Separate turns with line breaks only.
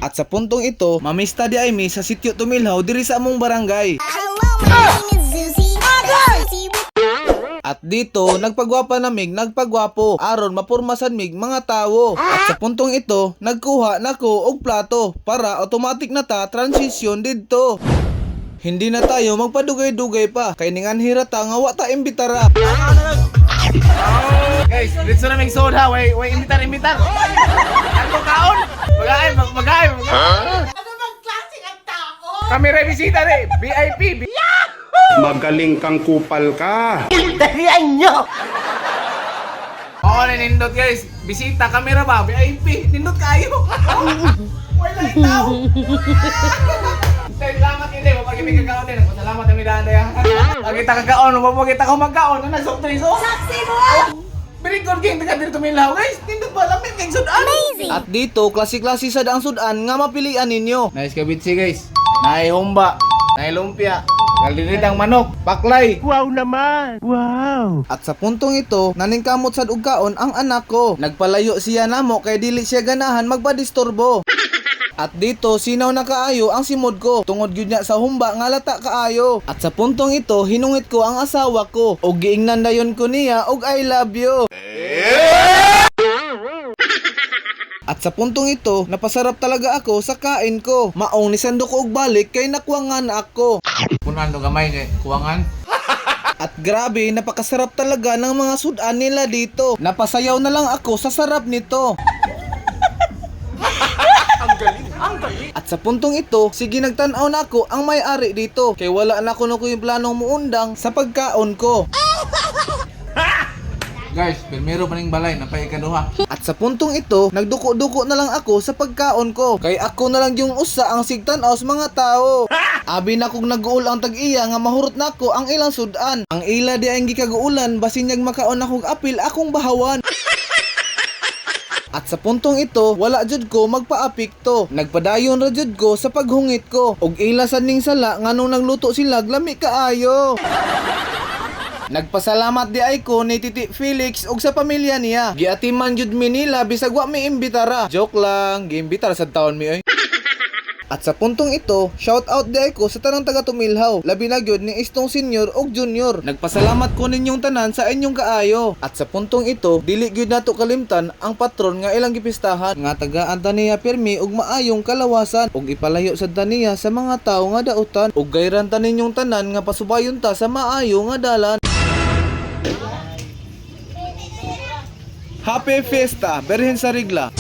At sa puntong ito, mamista di ay mi sa sitio Tumilhaw diri sa among barangay. At dito, nagpagwapa namig, nagpagwapo, aron mapurmasan mig mga tawo. At sa puntong ito, nagkuha nako og plato para automatic na ta transition didto. Hindi na tayo magpadugay-dugay pa, kay ningan hirata nga wa ta imbitara.
Guys, dito na may soda, way imitar. Ano kaon? Magain.
Ano bang klaseng ang tao?
Kami rebisita rin, VIP.
Magaling kang kupal ka.
Dalian nyo!
Oo, nindot guys. Bisita, kamera ba? VIP. Nindot kayo. Wala yung tao. Salamat hindi. Mapag-ibig kakaon din. Salamat kami daan ya. Pag kita kakaon, mapag kita ko magkaon. Ano, soft drinks oh.
Saksi mo!
Very good game. Taga dito Tumilhaw guys. Nindot ba? Lamit kayong sudan.
At dito, klase-klase sa daang sudan nga mapilian ninyo.
Nice kabitsi guys. Naay humba. Naay lumpia. Kaldiritang manok. Paklay.
Wow naman! Wow!
At sa puntong ito, naningkamot sad og kaon ang anak ko. Nagpalayo siya namo kay dili siya ganahan magpadisturbo. At dito, sinaw na kaayo ang simod ko. Tungod gyud niya sa humba nga lata kaayo. At sa puntong ito, hinungit ko ang asawa ko. Og giingnan dayon ko niya og I love you. At sa puntong ito, napasarap talaga ako sa kain ko. Maong nisando ko og balik kay nakwangan ako.
Punan do gamay kay kuwangan.
At grabe, napakasarap talaga ng mga sudan nila dito. Napasayaw na lang ako sa sarap nito. At sa puntong ito, sige nagtanaw na ako ang may-ari dito. Kay wala na ko yung planong muundang sa pagkaon ko.
Guys, primero pa ning balay napay ikaduha.
At sa puntong ito, nagduko-duko na lang ako sa pagkaon ko. Kay ako na lang yung usa ang sigtanaw sa mga tao. Abi na kong nag-uul ang tag-iya nga mahurot na ko ang ilang sudan. Ang ila di ang gikaguulan basin niyag makaon akong apil akong bahawan. At sa puntong ito, wala jud ko magpaapikto. Nagpadayon ra jud ko sa paghungit ko. Og ila sad ning sala nganong nagluto sila lami kaayo. Nagpasalamat di ay ko ni Titi Felix ug sa pamilya niya. Giatiman jud mi nila bisag wa mi imbitara. Joke lang, giimbitar sa taon mi oy. At sa puntong ito, shout out di ay ko sa tanang taga Tumilhaw. Labi na gyud ni Istong Senior ug Junior. Nagpasalamat ko ninyong tanan sa inyong kaayo. At sa puntong ito, dili gyud nato kalimtan ang patron nga ilang gipistahan nga tagaan taniya pirmi ug maayong kalawasan ug ipalayo sa taniya sa mga tawo nga dautan ug gayran ta ninyong tanan nga pasubayon ta sa maayo nga dalan. Happy Fiesta, Berhen sa Rigla.